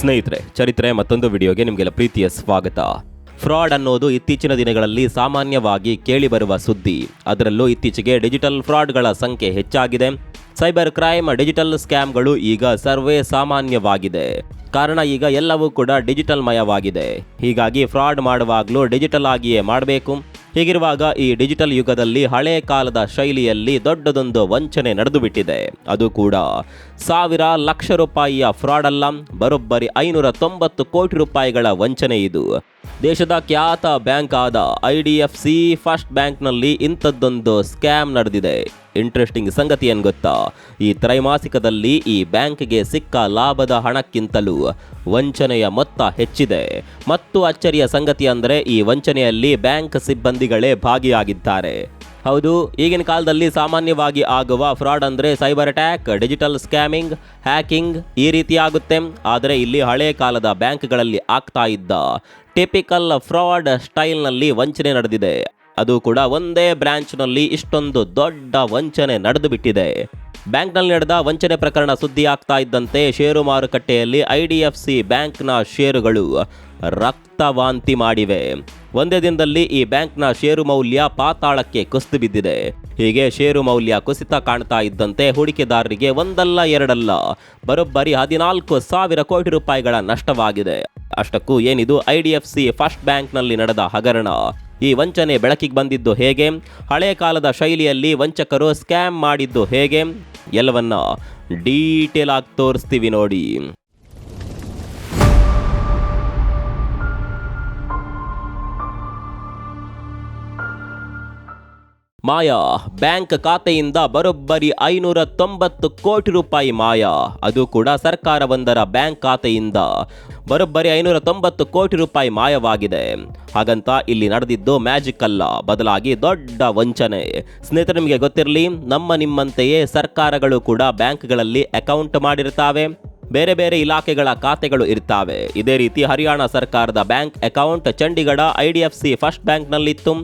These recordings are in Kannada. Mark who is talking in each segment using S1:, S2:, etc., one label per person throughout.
S1: ಸ್ನೇಹಿತರೆ, ಚರಿತ್ರೆ ಮತ್ತೊಂದು ವಿಡಿಯೋಗೆ ನಿಮಗೆಲ್ಲ ಪ್ರೀತಿಯ ಸ್ವಾಗತ. ಫ್ರಾಡ್ ಅನ್ನೋದು ಇತ್ತೀಚಿನ ದಿನಗಳಲ್ಲಿ ಸಾಮಾನ್ಯವಾಗಿ ಕೇಳಿಬರುವ ಸುದ್ದಿ. ಅದರಲ್ಲೂ ಇತ್ತೀಚೆಗೆ ಡಿಜಿಟಲ್ ಫ್ರಾಡ್ಗಳ ಸಂಖ್ಯೆ ಹೆಚ್ಚಾಗಿದೆ. ಸೈಬರ್ ಕ್ರೈಮ್, ಡಿಜಿಟಲ್ ಸ್ಕ್ಯಾಮ್ಗಳು ಈಗ ಸರ್ವೇ ಸಾಮಾನ್ಯವಾಗಿದೆ. ಕಾರಣ ಈಗ ಎಲ್ಲವೂ ಕೂಡ ಡಿಜಿಟಲ್ ಮಯವಾಗಿದೆ. ಹೀಗಾಗಿ ಫ್ರಾಡ್ ಮಾಡುವಾಗಲೂ ಡಿಜಿಟಲ್ ಆಗಿಯೇ ಮಾಡಬೇಕು. ಹೀಗಿರುವಾಗ ಈ ಡಿಜಿಟಲ್ ಯುಗದಲ್ಲಿ ಹಳೆ ಕಾಲದ ಶೈಲಿಯಲ್ಲಿ ದೊಡ್ಡದೊಂದು ವಂಚನೆ ನಡೆದು ಬಿಟ್ಟಿದೆ. ಅದು ಕೂಡ ಸಾವಿರ ಲಕ್ಷ ರೂಪಾಯಿಯ ಫ್ರಾಡ್ ಅಲ್ಲ, ಬರೋಬ್ಬರಿ 590 ಕೋಟಿ ರೂಪಾಯಿಗಳ ವಂಚನೆ ಇದು. ದೇಶದ ಖ್ಯಾತ ಬ್ಯಾಂಕ್ ಆದ IDFC ಫಸ್ಟ್ ಬ್ಯಾಂಕ್ನಲ್ಲಿ ಇಂಥದ್ದೊಂದು ಸ್ಕ್ಯಾಮ್ ನಡೆದಿದೆ. ಇಂಟ್ರೆಸ್ಟಿಂಗ್ ಸಂಗತಿ ಏನು ಗೊತ್ತಾ? ಈ ತ್ರೈಮಾಸಿಕದಲ್ಲಿ ಈ ಬ್ಯಾಂಕ್ಗೆ ಸಿಕ್ಕ ಲಾಭದ ಹಣಕ್ಕಿಂತಲೂ ವಂಚನೆಯ ಮೊತ್ತ ಹೆಚ್ಚಿದೆ. ಮತ್ತು ಅಚ್ಚರಿಯ ಸಂಗತಿ ಅಂದರೆ ಈ ವಂಚನೆಯಲ್ಲಿ ಬ್ಯಾಂಕ್ ಸಿಬ್ಬಂದಿಗಳೇ ಭಾಗಿಯಾಗಿದ್ದಾರೆ. ಹೌದು, ಈಗಿನ ಕಾಲದಲ್ಲಿ ಸಾಮಾನ್ಯವಾಗಿ ಆಗುವ ಫ್ರಾಡ್ ಅಂದರೆ ಸೈಬರ್ ಅಟ್ಯಾಕ್, ಡಿಜಿಟಲ್ ಸ್ಕ್ಯಾಮಿಂಗ್, ಹ್ಯಾಕಿಂಗ್ ಈ ರೀತಿ ಆಗುತ್ತೆ. ಆದರೆ ಇಲ್ಲಿ ಹಳೆ ಕಾಲದ ಬ್ಯಾಂಕ್ಗಳಲ್ಲಿ ಆಗ್ತಾ ಇದ್ದ ಟಿಪಿಕಲ್ ಫ್ರಾಡ್ ಸ್ಟೈಲ್ನಲ್ಲಿ ವಂಚನೆ ನಡೆದಿದೆ. ಅದು ಕೂಡ ಒಂದೇ ಬ್ರಾಂಚ್ನಲ್ಲಿ ಇಷ್ಟೊಂದು ದೊಡ್ಡ ವಂಚನೆ ನಡೆದು ಬಿಟ್ಟಿದೆ. ಬ್ಯಾಂಕ್ನಲ್ಲಿ ನಡೆದ ವಂಚನೆ ಪ್ರಕರಣ ಸುದ್ದಿ ಆಗ್ತಾ ಇದ್ದಂತೆ ಷೇರು ಮಾರುಕಟ್ಟೆಯಲ್ಲಿ IDFC ಬ್ಯಾಂಕ್ನ ಷೇರುಗಳು ರಕ್ತವಾಂತಿ ಮಾಡಿವೆ. ಒಂದೇ ದಿನದಲ್ಲಿ ಈ ಬ್ಯಾಂಕ್ನ ಷೇರು ಮೌಲ್ಯ ಪಾತಾಳಕ್ಕೆ ಕುಸಿದು ಬಿದ್ದಿದೆ. ಹೀಗೆ ಷೇರು ಮೌಲ್ಯ ಕುಸಿತ ಕಾಣ್ತಾ ಇದ್ದಂತೆ ಹೂಡಿಕೆದಾರರಿಗೆ ಒಂದಲ್ಲ ಎರಡಲ್ಲ ಬರೋಬ್ಬರಿ 14,000 ಕೋಟಿ ರೂಪಾಯಿಗಳ ನಷ್ಟವಾಗಿದೆ. ಅಷ್ಟಕ್ಕೂ ಏನಿದು IDFC ಫಸ್ಟ್ ಬ್ಯಾಂಕ್ನಲ್ಲಿ ನಡೆದ ಹಗರಣ? ಈ ವಂಚನೆ ಬೆಳಕಿಗೆ ಬಂದಿದ್ದು ಹೇಗೆ? ಹಳೆ ಕಾಲದ ಶೈಲಿಯಲ್ಲಿ ವಂಚಕರು ಸ್ಕ್ಯಾಮ್ ಮಾಡಿದ್ದು ಹೇಗೆ? ಎಲ್ಲವನ್ನ ಡೀಟೇಲ್ ಆಗಿ ತೋರಿಸ್ತೀವಿ ನೋಡಿ. ಮಾಯಾ, ಬ್ಯಾಂಕ್ ಖಾತೆಯಿಂದ ಬರೋಬ್ಬರಿ 590 ಕೋಟಿ ರೂಪಾಯಿ ಮಾಯ. ಅದು ಕೂಡ ಸರ್ಕಾರವೊಂದರ ಬ್ಯಾಂಕ್ ಖಾತೆಯಿಂದ ಬರೋಬ್ಬರಿ 590 ಕೋಟಿ ರೂಪಾಯಿ ಮಾಯವಾಗಿದೆ. ಹಾಗಂತ ಇಲ್ಲಿ ನಡೆದಿದ್ದು ಮ್ಯಾಜಿಕ್ ಅಲ್ಲ, ಬದಲಾಗಿ ದೊಡ್ಡ ವಂಚನೆ. ಸ್ನೇಹಿತರೆ, ನಿಮಗೆ ಗೊತ್ತಿರಲಿ, ನಿಮ್ಮಂತೆಯೇ ಸರ್ಕಾರಗಳು ಕೂಡ ಬ್ಯಾಂಕ್ಗಳಲ್ಲಿ ಅಕೌಂಟ್ ಮಾಡಿರ್ತಾವೆ. ಬೇರೆ ಬೇರೆ ಇಲಾಖೆಗಳ ಖಾತೆಗಳು ಇರ್ತಾವೆ. ಇದೇ ರೀತಿ ಹರಿಯಾಣ ಸರ್ಕಾರದ bank account Chandigarh IDFC first ಬ್ಯಾಂಕ್ನಲ್ಲಿತ್ತು.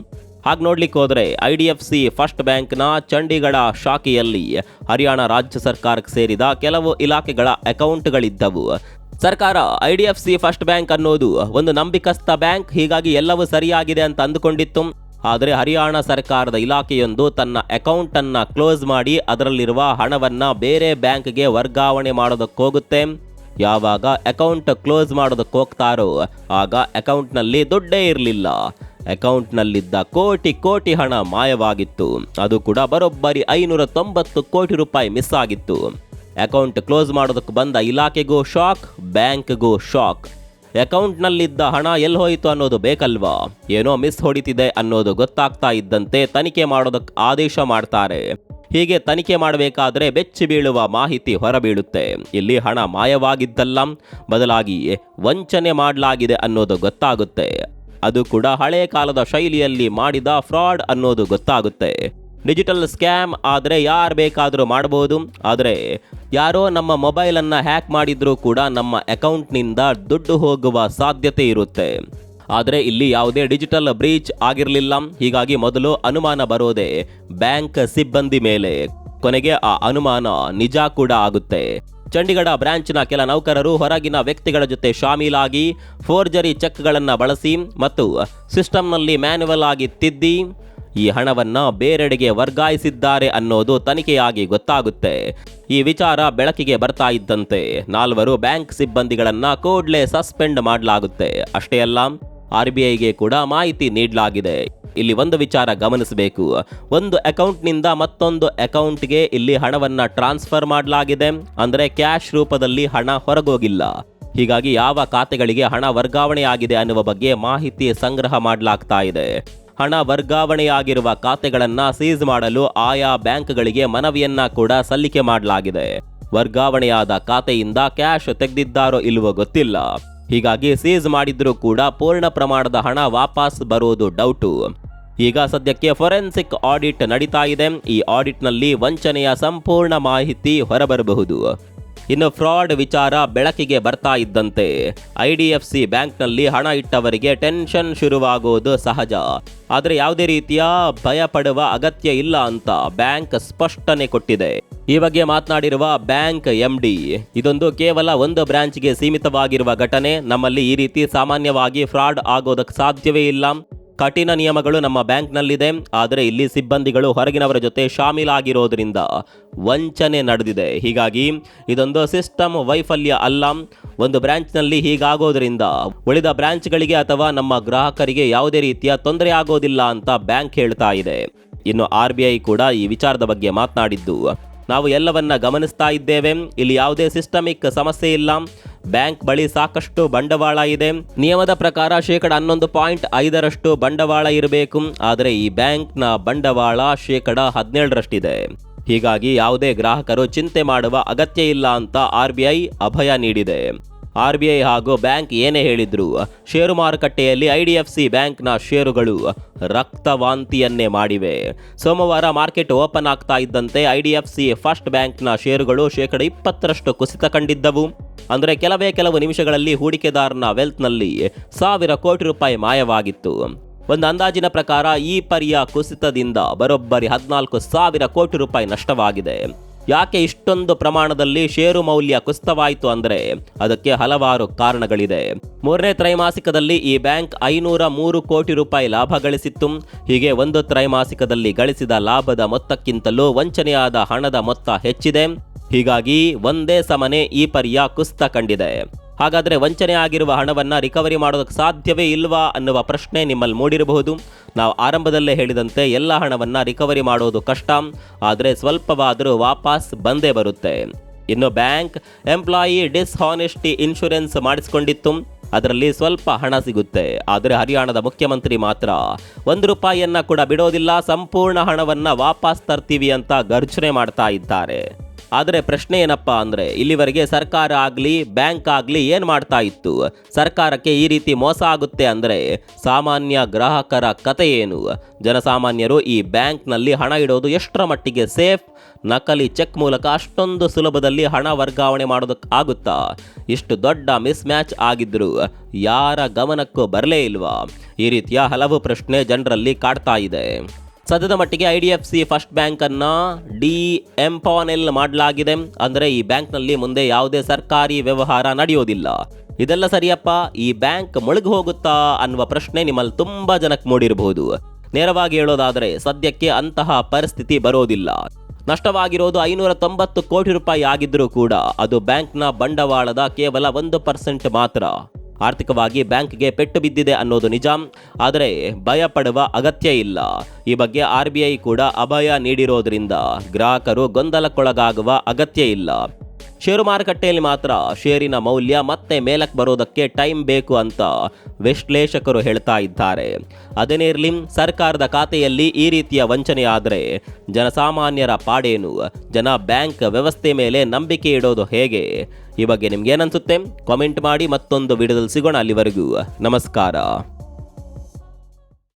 S1: ಹಾಗೆ ನೋಡ್ಲಿಕ್ಕೆ ಹೋದರೆ IDFC ಫಸ್ಟ್ ಬ್ಯಾಂಕ್ನ ಚಂಡೀಗಢ ಶಾಖೆಯಲ್ಲಿ ಹರಿಯಾಣ ರಾಜ್ಯ ಸರ್ಕಾರಕ್ಕೆ ಸೇರಿದ ಕೆಲವು ಇಲಾಖೆಗಳ ಅಕೌಂಟ್ಗಳಿದ್ದವು. ಸರ್ಕಾರ IDFC ಫಸ್ಟ್ ಬ್ಯಾಂಕ್ ಅನ್ನೋದು ಒಂದು ನಂಬಿಕಸ್ಥ ಬ್ಯಾಂಕ್, ಹೀಗಾಗಿ ಎಲ್ಲವೂ ಸರಿಯಾಗಿದೆ ಅಂತ ಅಂದುಕೊಂಡಿತ್ತು. ಆದರೆ ಹರಿಯಾಣ ಸರ್ಕಾರದ ಇಲಾಖೆಯೊಂದು ತನ್ನ ಅಕೌಂಟನ್ನು ಕ್ಲೋಸ್ ಮಾಡಿ ಅದರಲ್ಲಿರುವ ಹಣವನ್ನು ಬೇರೆ ಬ್ಯಾಂಕ್ಗೆ ವರ್ಗಾವಣೆ ಮಾಡೋದಕ್ಕೋಗುತ್ತೆ. ಯಾವಾಗ ಅಕೌಂಟ್ ಕ್ಲೋಸ್ ಮಾಡೋದಕ್ಕೆ ಹೋಗ್ತಾರೋ ಆಗ ಅಕೌಂಟ್ನಲ್ಲಿ ದುಡ್ಡೇ ಇರಲಿಲ್ಲ. ಅಕೌಂಟ್ನಲ್ಲಿದ್ದ ಕೋಟಿ ಹಣ ಮಾಯವಾಗಿತ್ತು. ಅದು ಕೂಡ ಬರೋಬ್ಬರಿ 590 ಕೋಟಿ ರೂಪಾಯಿ ಮಿಸ್ ಆಗಿತ್ತು. ಅಕೌಂಟ್ ಕ್ಲೋಸ್ ಮಾಡೋದಕ್ಕೆ ಬಂದ ಇಲಾಖೆಗೂ ಶಾಕ್, ಬ್ಯಾಂಕ್ಗೂ ಶಾಕ್. ಅಕೌಂಟ್ನಲ್ಲಿದ್ದ ಹಣ ಎಲ್ಲಿ ಹೋಯಿತು ಅನ್ನೋದು ಬೇಕಲ್ವಾ? ಏನೋ ಮಿಸ್ ಹೊಡಿತಿದೆ ಅನ್ನೋದು ಗೊತ್ತಾಗ್ತಾ ಇದ್ದಂತೆ ತನಿಖೆ ಮಾಡೋದಕ್ಕೆ ಆದೇಶ ಮಾಡ್ತಾರೆ. ಹೀಗೆ ತನಿಖೆ ಮಾಡಬೇಕಾದ್ರೆ ಬೆಚ್ಚಿ ಬೀಳುವ ಮಾಹಿತಿ ಹೊರಬೀಳುತ್ತೆ. ಇಲ್ಲಿ ಹಣ ಮಾಯವಾಗಿದ್ದಲ್ಲ, ಬದಲಾಗಿ ವಂಚನೆ ಮಾಡಲಾಗಿದೆ ಅನ್ನೋದು ಗೊತ್ತಾಗುತ್ತೆ. ಅದು ಕೂಡ ಹಳೆ ಕಾಲದ ಶೈಲಿಯಲ್ಲಿ ಮಾಡಿದ ಫ್ರಾಡ್ ಅನ್ನೋದು ಗೊತ್ತಾಗುತ್ತೆ. ಡಿಜಿಟಲ್ ಸ್ಕ್ಯಾಮ್ ಆದರೆ ಯಾರು ಬೇಕಾದರೂ ಮಾಡಬಹುದು. ಆದರೆ ಯಾರೋ ನಮ್ಮ ಮೊಬೈಲನ್ನು ಹ್ಯಾಕ್ ಮಾಡಿದ್ರೂ ಕೂಡ ನಮ್ಮ ಅಕೌಂಟ್ನಿಂದ ದುಡ್ಡು ಹೋಗುವ ಸಾಧ್ಯತೆ ಇರುತ್ತೆ. ಆದರೆ ಇಲ್ಲಿ ಯಾವುದೇ ಡಿಜಿಟಲ್ ಬ್ರೀಚ್ ಆಗಿರಲಿಲ್ಲ. ಹೀಗಾಗಿ ಮೊದಲು ಅನುಮಾನ ಬರೋದೇ ಬ್ಯಾಂಕ್ ಸಿಬ್ಬಂದಿ ಮೇಲೆ. ಕೊನೆಗೆ ಆ ಅನುಮಾನ ನಿಜ ಕೂಡ ಆಗುತ್ತೆ. ಚಂಡೀಗಢ ಬ್ರಾಂಚ್ನ ಕೆಲ ನೌಕರರು ಹೊರಗಿನ ವ್ಯಕ್ತಿಗಳ ಜೊತೆ ಶಾಮೀಲಾಗಿ ಫೋರ್ಜರಿ ಚೆಕ್ಗಳನ್ನು ಬಳಸಿ ಮತ್ತು ಸಿಸ್ಟಮ್ನಲ್ಲಿ ಮ್ಯಾನ್ಯುವಲ್ ಆಗಿ ತಿದ್ದಿ ಈ ಹಣವನ್ನು ಬೇರೆಡೆಗೆ ವರ್ಗಾಯಿಸಿದ್ದಾರೆ ಅನ್ನೋದು ತನಿಖೆಯಾಗಿ ಗೊತ್ತಾಗುತ್ತೆ. ಈ ವಿಚಾರ ಬೆಳಕಿಗೆ ಬರ್ತಾ ಇದ್ದಂತೆ 4 ಬ್ಯಾಂಕ್ ಸಿಬ್ಬಂದಿಗಳನ್ನು ಕೂಡಲೇ ಸಸ್ಪೆಂಡ್ ಮಾಡಲಾಗುತ್ತೆ. ಅಷ್ಟೇ ಅಲ್ಲ, RBIಗೆ ಕೂಡ ಮಾಹಿತಿ ನೀಡಲಾಗಿದೆ. ಇಲ್ಲಿ ಒಂದು ವಿಚಾರ ಗಮನಿಸಬೇಕು. ಒಂದು ಅಕೌಂಟ್ನಿಂದ ಮತ್ತೊಂದು ಅಕೌಂಟ್ಗೆ ಇಲ್ಲಿ ಹಣವನ್ನು ಟ್ರಾನ್ಸ್ಫರ್ ಮಾಡಲಾಗಿದೆ. ಅಂದರೆ ಕ್ಯಾಶ್ ರೂಪದಲ್ಲಿ ಹಣ ಹೊರಗೋಗಿಲ್ಲ. ಹೀಗಾಗಿ ಯಾವ ಖಾತೆಗಳಿಗೆ ಹಣ ವರ್ಗಾವಣೆಯಾಗಿದೆ ಅನ್ನುವ ಬಗ್ಗೆ ಮಾಹಿತಿ ಸಂಗ್ರಹ ಮಾಡಲಾಗ್ತಾ ಇದೆ. ಹಣ ವರ್ಗಾವಣೆಯಾಗಿರುವ ಖಾತೆಗಳನ್ನು ಸೀಸ್ ಮಾಡಲು ಆಯಾ ಬ್ಯಾಂಕ್ಗಳಿಗೆ ಮನವಿಯನ್ನ ಕೂಡ ಸಲ್ಲಿಕೆ ಮಾಡಲಾಗಿದೆ. ವರ್ಗಾವಣೆಯಾದ ಖಾತೆಯಿಂದ ಕ್ಯಾಶ್ ತೆಗೆದಿದ್ದಾರೋ ಇಲ್ವೋ ಗೊತ್ತಿಲ್ಲ. ಹೀಗಾಗಿ ಸೀಸ್ ಮಾಡಿದ್ರೂ ಕೂಡ ಪೂರ್ಣ ಪ್ರಮಾಣದ ಹಣ ವಾಪಸ್ ಬರೋದು ಡೌಟು. ಈಗ ಸದ್ಯಕ್ಕೆ ಫೊರೆನ್ಸಿಕ್ ಆಡಿಟ್ ನಡೀತಾ ಇದೆ. ಈ ಆಡಿಟ್ನಲ್ಲಿ ವಂಚನೆಯ ಸಂಪೂರ್ಣ ಮಾಹಿತಿ ಹೊರಬರಬಹುದು. ಇನ್ನು ಫ್ರಾಡ್ ವಿಚಾರ ಬೆಳಕಿಗೆ ಬರ್ತಾ ಇದ್ದಂತೆ IDFC ಬ್ಯಾಂಕ್ನಲ್ಲಿ ಹಣ ಇಟ್ಟವರಿಗೆ ಟೆನ್ಷನ್ ಶುರುವಾಗೋದು ಸಹಜ. ಆದರೆ ಯಾವುದೇ ರೀತಿಯ ಭಯ ಪಡುವ ಅಗತ್ಯ ಇಲ್ಲ ಅಂತ ಬ್ಯಾಂಕ್ ಸ್ಪಷ್ಟನೆ ಕೊಟ್ಟಿದೆ. ಈ ಬಗ್ಗೆ ಮಾತನಾಡಿರುವ ಬ್ಯಾಂಕ್ ಎಂಡಿ, ಇದೊಂದು ಕೇವಲ ಒಂದು ಬ್ರಾಂಚ್ಗೆ ಸೀಮಿತವಾಗಿರುವ ಘಟನೆ. ನಮ್ಮಲ್ಲಿ ಈ ರೀತಿ ಸಾಮಾನ್ಯವಾಗಿ ಫ್ರಾಡ್ ಆಗೋದಕ್ಕೆ ಸಾಧ್ಯವೇ ಇಲ್ಲ. ಕಠಿಣ ನಿಯಮಗಳು ನಮ್ಮ ಬ್ಯಾಂಕ್ನಲ್ಲಿದೆ, ಆದರೆ ಇಲ್ಲಿ ಸಿಬ್ಬಂದಿಗಳು ಹೊರಗಿನವರ ಜೊತೆ ಶಾಮೀಲಾಗಿರೋದ್ರಿಂದ ವಂಚನೆ ನಡೆದಿದೆ. ಹೀಗಾಗಿ ಇದೊಂದು ಸಿಸ್ಟಮ್ ವೈಫಲ್ಯ ಅಲ್ಲ. ಒಂದು ಬ್ರಾಂಚ್ನಲ್ಲಿ ಹೀಗಾಗೋದ್ರಿಂದ ಉಳಿದ ಬ್ರಾಂಚ್ಗಳಿಗೆ ಅಥವಾ ನಮ್ಮ ಗ್ರಾಹಕರಿಗೆ ಯಾವುದೇ ರೀತಿಯ ತೊಂದರೆ ಆಗೋದಿಲ್ಲ ಅಂತ ಬ್ಯಾಂಕ್ ಹೇಳ್ತಾ ಇದೆ. ಇನ್ನು RBI ಕೂಡ ಈ ವಿಚಾರದ ಬಗ್ಗೆ ಮಾತನಾಡಿದ್ದು, ನಾವು ಎಲ್ಲವನ್ನ ಗಮನಿಸ್ತಾ ಇದ್ದೇವೆ. ಇಲ್ಲಿ ಯಾವುದೇ ಸಿಸ್ಟಮಿಕ್ ಸಮಸ್ಯೆ ಇಲ್ಲ. ಬ್ಯಾಂಕ್ ಬಳಿ ಸಾಕಷ್ಟು ಬಂಡವಾಳ ಇದೆ. ನಿಯಮದ ಪ್ರಕಾರ 11.5% ಬಂಡವಾಳ ಇರಬೇಕು. ಆದರೆ ಈ ಬ್ಯಾಂಕ್ನ ಬಂಡವಾಳ 17%ರಷ್ಟಿದೆ. ಹೀಗಾಗಿ ಯಾವುದೇ ಗ್ರಾಹಕರು ಚಿಂತೆ ಮಾಡುವ ಅಗತ್ಯ ಇಲ್ಲ ಅಂತ RBI ಅಭಯ ನೀಡಿದೆ. RBI ಹಾಗೂ ಬ್ಯಾಂಕ್ ಏನೇ ಹೇಳಿದ್ರು, ಷೇರು ಮಾರುಕಟ್ಟೆಯಲ್ಲಿ IDFC ಬ್ಯಾಂಕ್ನ ಷೇರುಗಳು ರಕ್ತವಾಂತಿಯನ್ನೇ ಮಾಡಿವೆ. ಸೋಮವಾರ ಮಾರ್ಕೆಟ್ ಓಪನ್ ಆಗ್ತಾ ಇದ್ದಂತೆ IDFC ಫಸ್ಟ್ ಬ್ಯಾಂಕ್ನ ಷೇರುಗಳು 20% ಕುಸಿತ ಕಂಡಿದ್ದವು. ಅಂದರೆ ಕೆಲವು ನಿಮಿಷಗಳಲ್ಲಿ ಹೂಡಿಕೆದಾರನ ವೆಲ್ತ್ನಲ್ಲಿ 1,000 ಕೋಟಿ ರೂಪಾಯಿ ಮಾಯವಾಗಿತ್ತು. ಒಂದು ಅಂದಾಜಿನ ಪ್ರಕಾರ ಈ ಪರಿಯ ಕುಸಿತದಿಂದ ಬರೋಬ್ಬರಿ 14,000 ಕೋಟಿ ರೂಪಾಯಿ ನಷ್ಟವಾಗಿದೆ. ಯಾಕೆ ಇಷ್ಟೊಂದು ಪ್ರಮಾಣದಲ್ಲಿ ಷೇರು ಮೌಲ್ಯ ಕುಸಿತವಾಯಿತು ಅಂದರೆ ಅದಕ್ಕೆ ಹಲವಾರು ಕಾರಣಗಳಿದೆ. 3ನೇ ತ್ರೈಮಾಸಿಕದಲ್ಲಿ ಈ ಬ್ಯಾಂಕ್ 503 ಕೋಟಿ ರೂಪಾಯಿ ಲಾಭ ಗಳಿಸಿತ್ತು. ಹೀಗೆ ಒಂದು ತ್ರೈಮಾಸಿಕದಲ್ಲಿ ಗಳಿಸಿದ ಲಾಭದ ಮೊತ್ತಕ್ಕಿಂತಲೂ ವಂಚನೆಯಾದ ಹಣದ ಮೊತ್ತ ಹೆಚ್ಚಿದೆ. ಹೀಗಾಗಿ ಒಂದೇ ಸಮನೆ ಈ ಪರಿಯ ಕುಸಿತ ಕಂಡಿದೆ. ಹಾಗಾದರೆ ವಂಚನೆ ಆಗಿರುವ ಹಣವನ್ನು ರಿಕವರಿ ಮಾಡೋದಕ್ಕೆ ಸಾಧ್ಯವೇ ಇಲ್ವಾ ಅನ್ನುವ ಪ್ರಶ್ನೆ ನಿಮ್ಮಲ್ಲಿ ಮೂಡಿರಬಹುದು. ನಾವು ಆರಂಭದಲ್ಲೇ ಹೇಳಿದಂತೆ ಎಲ್ಲ ಹಣವನ್ನು ರಿಕವರಿ ಮಾಡೋದು ಕಷ್ಟ, ಆದರೆ ಸ್ವಲ್ಪವಾದರೂ ವಾಪಸ್ ಬಂದೇ ಬರುತ್ತೆ. ಇನ್ನು ಬ್ಯಾಂಕ್ ಎಂಪ್ಲಾಯಿ ಡಿಸ್ಹಾನೆಸ್ಟಿ ಇನ್ಶೂರೆನ್ಸ್ ಮಾಡಿಸಿಕೊಂಡಿತ್ತು. ಅದರಲ್ಲಿ ಸ್ವಲ್ಪ ಹಣ ಸಿಗುತ್ತೆ. ಆದರೆ ಹರಿಯಾಣದ ಮುಖ್ಯಮಂತ್ರಿ ಮಾತ್ರ 1 ರೂಪಾಯಿಯನ್ನ ಕೂಡ ಬಿಡೋದಿಲ್ಲ, ಸಂಪೂರ್ಣ ಹಣವನ್ನು ವಾಪಸ್ ತರ್ತೀವಿ ಅಂತ ಗರ್ಜನೆ ಮಾಡ್ತಾ ಇದ್ದಾರೆ. ಆದರೆ ಪ್ರಶ್ನೆ ಏನಪ್ಪಾ ಅಂದರೆ, ಇಲ್ಲಿವರೆಗೆ ಸರ್ಕಾರ ಆಗಲಿ ಬ್ಯಾಂಕ್ ಆಗಲಿ ಏನು ಮಾಡ್ತಾ ಇತ್ತು? ಸರ್ಕಾರಕ್ಕೆ ಈ ರೀತಿ ಮೋಸ ಆಗುತ್ತೆ ಅಂದರೆ ಸಾಮಾನ್ಯ ಗ್ರಾಹಕರ ಕತೆ ಏನು? ಜನಸಾಮಾನ್ಯರು ಈ ಬ್ಯಾಂಕ್ನಲ್ಲಿ ಹಣ ಇಡೋದು ಎಷ್ಟರ ಮಟ್ಟಿಗೆ ಸೇಫ್? ನಕಲಿ ಚೆಕ್ ಮೂಲಕ ಅಷ್ಟೊಂದು ಸುಲಭದಲ್ಲಿ ಹಣ ವರ್ಗಾವಣೆ ಮಾಡೋದಕ್ಕೆ ಆಗುತ್ತಾ? ಇಷ್ಟು ದೊಡ್ಡ ಮಿಸ್ ಮ್ಯಾಚ್ ಆಗಿದ್ರೂ ಯಾರ ಗಮನಕ್ಕೂ ಬರಲೇ ಇಲ್ವಾ? ಈ ರೀತಿಯ ಹಲವು ಪ್ರಶ್ನೆ ಜನರಲ್ಲಿ ಕಾಡ್ತಾ ಇದೆ. ಸದ್ಯದ ಮಟ್ಟಿಗೆ IDFC ಫಸ್ಟ್ ಬ್ಯಾಂಕ್ ಅನ್ನ ಡಿ-ಎಂಪಾನೆಲ್ ಮಾಡಲಾಗಿದೆ. ಅಂದರೆ ಈ ಬ್ಯಾಂಕ್ನಲ್ಲಿ ಮುಂದೆ ಯಾವುದೇ ಸರ್ಕಾರಿ ವ್ಯವಹಾರ ನಡೆಯೋದಿಲ್ಲ. ಇದೆಲ್ಲ ಸರಿಯಪ್ಪ, ಈ ಬ್ಯಾಂಕ್ ಮುಳುಗಿ ಹೋಗುತ್ತಾ ಅನ್ನುವ ಪ್ರಶ್ನೆ ನಿಮ್ಮಲ್ಲಿ ತುಂಬಾ ಜನಕ್ಕೆ ಮೂಡಿರಬಹುದು. ನೇರವಾಗಿ ಹೇಳೋದಾದರೆ ಸದ್ಯಕ್ಕೆ ಅಂತಹ ಪರಿಸ್ಥಿತಿ ಬರೋದಿಲ್ಲ. ನಷ್ಟವಾಗಿರೋದು 590 ಕೋಟಿ ರೂಪಾಯಿ ಆಗಿದ್ರೂ ಕೂಡ ಅದು ಬ್ಯಾಂಕ್ನ ಬಂಡವಾಳದ ಕೇವಲ 1% ಮಾತ್ರ. ಆರ್ಥಿಕವಾಗಿ ಬ್ಯಾಂಕ್ಗೆ ಪೆಟ್ಟು ಬಿದ್ದಿದೆ ಅನ್ನೋದು ನಿಜ, ಆದರೆ ಭಯ ಪಡುವ ಅಗತ್ಯ ಇಲ್ಲ. ಈ ಬಗ್ಗೆ RBI ಕೂಡ ಅಭಯ ನೀಡಿರೋದ್ರಿಂದ ಗ್ರಾಹಕರು ಗೊಂದಲಕ್ಕೊಳಗಾಗುವ ಅಗತ್ಯ ಇಲ್ಲ. ಷೇರು ಮಾರುಕಟ್ಟೆಯಲ್ಲಿ ಮಾತ್ರ ಷೇರಿನ ಮೌಲ್ಯ ಮತ್ತೆ ಮೇಲಕ್ಕೆ ಬರೋದಕ್ಕೆ ಟೈಮ್ ಬೇಕು ಅಂತ ವಿಶ್ಲೇಷಕರು ಹೇಳ್ತಾ ಇದ್ದಾರೆ. ಅದೇನೇ ಇರಲಿ, ಸರ್ಕಾರದ ಖಾತೆಯಲ್ಲಿ ಈ ರೀತಿಯ ವಂಚನೆ ಆದರೆ ಜನಸಾಮಾನ್ಯರ ಪಾಡೇನು? ಜನ ಬ್ಯಾಂಕ್ ವ್ಯವಸ್ಥೆ ಮೇಲೆ ನಂಬಿಕೆ ಇಡೋದು ಹೇಗೆ? ಈ ಬಗ್ಗೆ ನಿಮ್ಗೇನನ್ಸುತ್ತೆ? ಕಾಮೆಂಟ್ ಮಾಡಿ. ಮತ್ತೊಂದು ವಿಡಿಯೋದಲ್ಲಿ ಸಿಗೋಣ. ಅಲ್ಲಿವರೆಗೂ ನಮಸ್ಕಾರ.